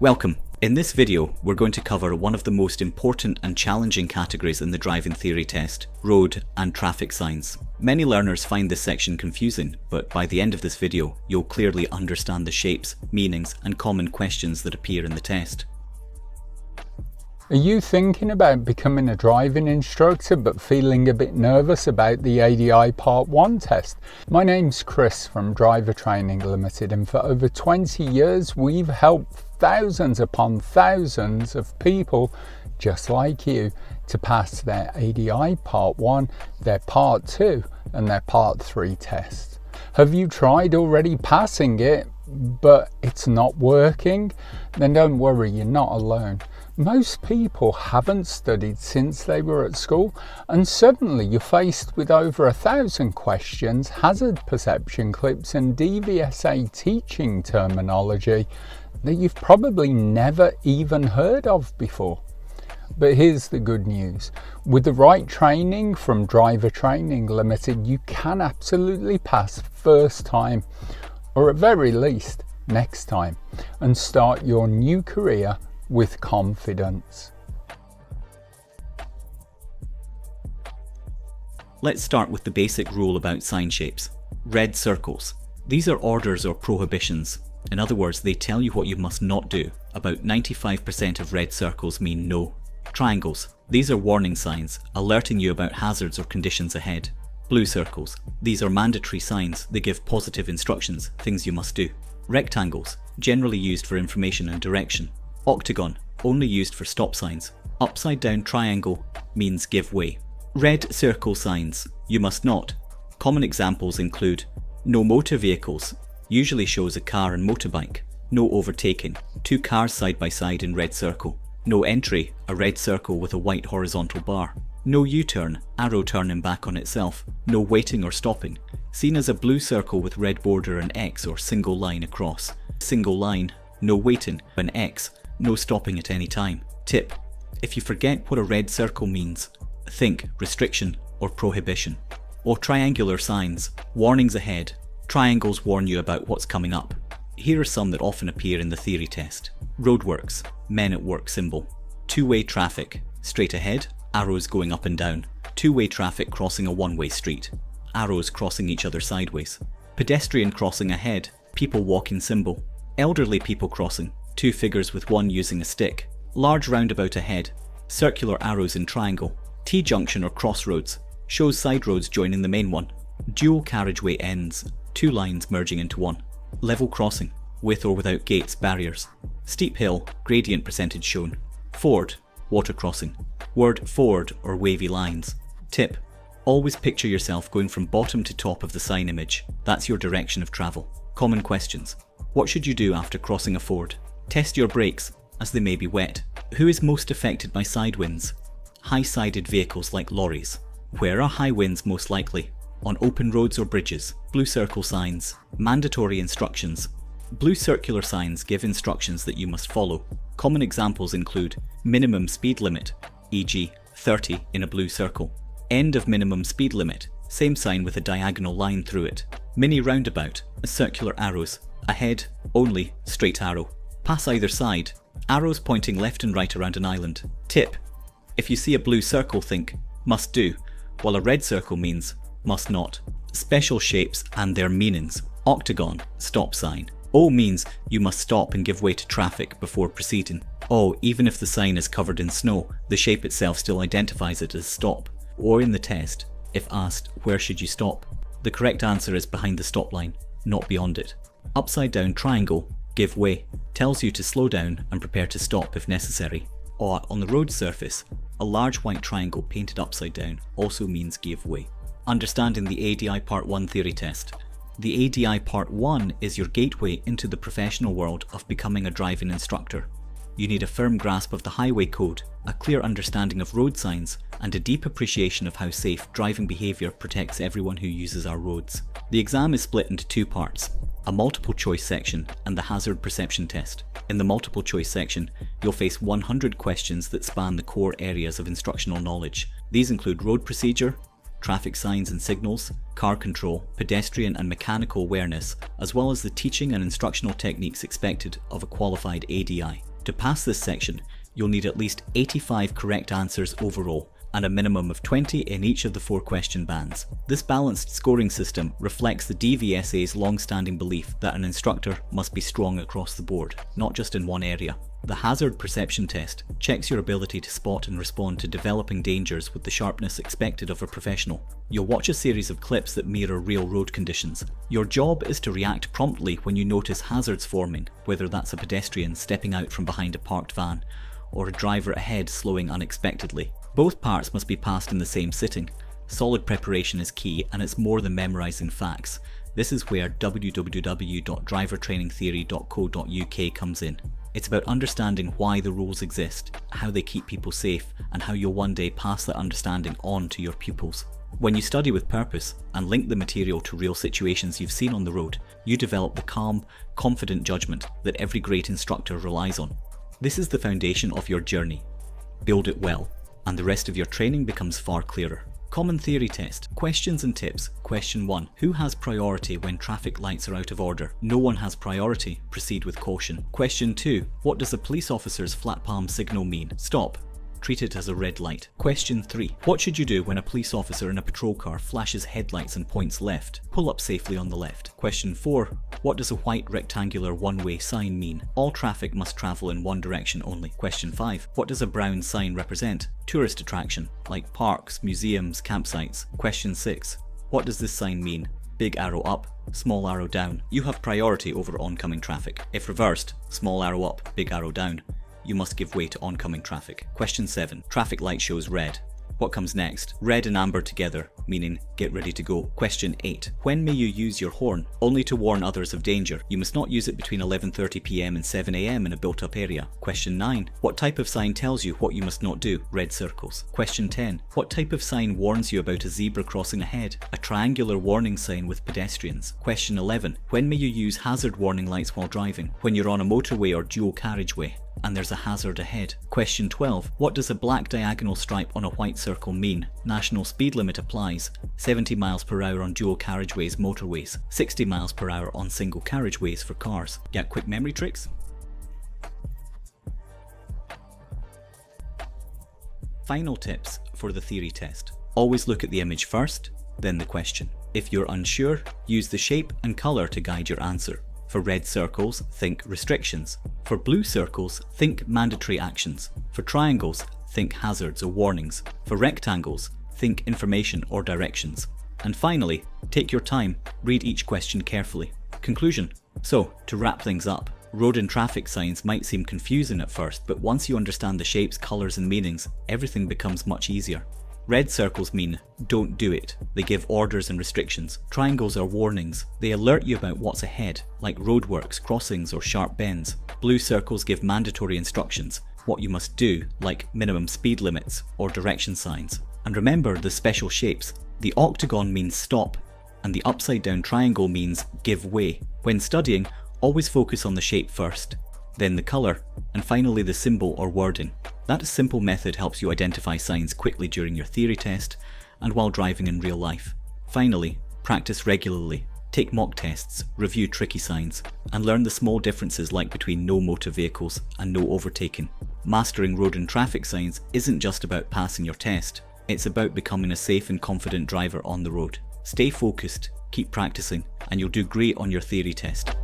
Welcome. In this video, we're going to cover one of the most important and challenging categories in the driving theory test, road and traffic signs. Many learners find this section confusing, but by the end of this video, you'll clearly understand the shapes, meanings, and common questions that appear in the test. Are you thinking about becoming a driving instructor but feeling a bit nervous about the ADI Part 1 test? My name's Chris from Driver Training Limited, and for over 20 years we've helped thousands upon thousands of people just like you to pass their ADI Part 1, their Part 2 and their Part 3 tests. Have you tried already passing it but it's not working? Then don't worry, you're not alone. Most people haven't studied since they were at school, and suddenly you're faced with over 1,000 questions, hazard perception clips and DVSA teaching terminology that you've probably never even heard of before. But here's the good news. With the right training from Driver Training Limited, you can absolutely pass first time, or at very least next time, and start your new career with confidence. Let's start with the basic rule about sign shapes. Red circles. These are orders or prohibitions. In other words, they tell you what you must not do. About 95% of red circles mean no. Triangles. These are warning signs, alerting you about hazards or conditions ahead. Blue circles. These are mandatory signs. They give positive instructions, things you must do. Rectangles. Generally used for information and direction. Octagon, only used for stop signs. Upside down triangle means give way. Red circle signs, you must not. Common examples include no motor vehicles, usually shows a car and motorbike. No overtaking, two cars side by side in red circle. No entry, a red circle with a white horizontal bar. No U-turn, arrow turning back on itself. No waiting or stopping, seen as a blue circle with red border and X or single line across. Single line, no waiting, an X. No stopping at any time. Tip: if you forget what a red circle means, think restriction or prohibition. Or triangular signs, warnings ahead. Triangles warn you about what's coming up. Here are some that often appear in the theory test. Roadworks, men at work symbol. Two-way traffic, straight ahead, arrows going up and down. Two-way traffic crossing a one-way street, arrows crossing each other sideways. Pedestrian crossing ahead, people walking symbol. Elderly people crossing, two figures with one using a stick. Large roundabout ahead, circular arrows in triangle. T-junction or crossroads, shows side roads joining the main one. Dual carriageway ends, two lines merging into one. Level crossing, with or without gates, barriers. Steep hill, gradient percentage shown. Ford, water crossing. Word ford or wavy lines. Tip: always picture yourself going from bottom to top of the sign image. That's your direction of travel. Common questions. What should you do after crossing a ford? Test your brakes, as they may be wet. Who is most affected by side winds? High-sided vehicles like lorries. Where are high winds most likely? On open roads or bridges. Blue circle signs. Mandatory instructions. Blue circular signs give instructions that you must follow. Common examples include minimum speed limit, e.g. 30 in a blue circle. End of minimum speed limit, same sign with a diagonal line through it. Mini roundabout, circular arrows. Ahead, only, straight arrow. Pass either side, arrows pointing left and right around an island. Tip: if you see a blue circle, think must do, while a red circle means must not. Special shapes and their meanings. Octagon, stop sign. O means you must stop and give way to traffic before proceeding. O, even if the sign is covered in snow, the shape itself still identifies it as stop. Or in the test, if asked where should you stop, the correct answer is behind the stop line, not beyond it. Upside down triangle, give way, tells you to slow down and prepare to stop if necessary. Or on the road surface, a large white triangle painted upside down also means give way. Understanding the ADI Part 1 theory test. The ADI Part 1 is your gateway into the professional world of becoming a driving instructor. You need a firm grasp of the highway code, a clear understanding of road signs, and a deep appreciation of how safe driving behaviour protects everyone who uses our roads. The exam is split into two parts: a multiple choice section and the hazard perception test. In the multiple choice section, you'll face 100 questions that span the core areas of instructional knowledge. These include road procedure, traffic signs and signals, car control, pedestrian and mechanical awareness, as well as the teaching and instructional techniques expected of a qualified ADI. To pass this section, you'll need at least 85 correct answers overall, and a minimum of 20 in each of the 4 question bands. This balanced scoring system reflects the DVSA's long-standing belief that an instructor must be strong across the board, not just in one area. The hazard perception test checks your ability to spot and respond to developing dangers with the sharpness expected of a professional. You'll watch a series of clips that mirror real road conditions. Your job is to react promptly when you notice hazards forming, whether that's a pedestrian stepping out from behind a parked van, or a driver ahead slowing unexpectedly. Both parts must be passed in the same sitting. Solid preparation is key, and it's more than memorising facts. This is where www.drivertrainingtheory.co.uk comes in. It's about understanding why the rules exist, how they keep people safe, and how you'll one day pass that understanding on to your pupils. When you study with purpose and link the material to real situations you've seen on the road, you develop the calm, confident judgment that every great instructor relies on. This is the foundation of your journey. Build it well, and the rest of your training becomes far clearer. Common theory test. Questions and tips. Question 1. Who has priority when traffic lights are out of order? No one has priority. Proceed with caution. Question 2. What does a police officer's flat palm signal mean? Stop. Treat it as a red light. Question 3. What should you do when a police officer in a patrol car flashes headlights and points left? Pull up safely on the left. Question 4. What does a white rectangular one-way sign mean? All traffic must travel in one direction only. Question 5. What does a brown sign represent? Tourist attraction, like parks, museums, campsites. Question 6. What does this sign mean? Big arrow up, small arrow down. You have priority over oncoming traffic. If reversed, small arrow up, big arrow down. You must give way to oncoming traffic. Question 7. Traffic light shows red. What comes next? Red and amber together, meaning get ready to go. Question 8. When may you use your horn? Only to warn others of danger. You must not use it between 11:30 PM and 7 AM in a built-up area. Question 9. What type of sign tells you what you must not do? Red circles. Question 10. What type of sign warns you about a zebra crossing ahead? A triangular warning sign with pedestrians. Question 11. When may you use hazard warning lights while driving? When you're on a motorway or dual carriageway and there's a hazard ahead. Question 12. What does a black diagonal stripe on a white circle mean? National speed limit applies. 70 miles per hour on dual carriageways, motorways. 60 miles per hour on single carriageways for cars. Got quick memory tricks? Final tips for the theory test. Always look at the image first, then the question. If you're unsure, use the shape and colour to guide your answer. For red circles, think restrictions. For blue circles, think mandatory actions. For triangles, think hazards or warnings. For rectangles, think information or directions. And finally, take your time, read each question carefully. Conclusion. So, to wrap things up, road and traffic signs might seem confusing at first, but once you understand the shapes, colours and meanings, everything becomes much easier. Red circles mean, don't do it. They give orders and restrictions. Triangles are warnings. They alert you about what's ahead, like roadworks, crossings or sharp bends. Blue circles give mandatory instructions, what you must do, like minimum speed limits or direction signs. And remember the special shapes. The octagon means stop, and the upside down triangle means give way. When studying, always focus on the shape first, then the colour, and finally the symbol or wording. That simple method helps you identify signs quickly during your theory test and while driving in real life. Finally, practice regularly. Take mock tests, review tricky signs, and learn the small differences like between no motor vehicles and no overtaking. Mastering road and traffic signs isn't just about passing your test, it's about becoming a safe and confident driver on the road. Stay focused, keep practicing, and you'll do great on your theory test.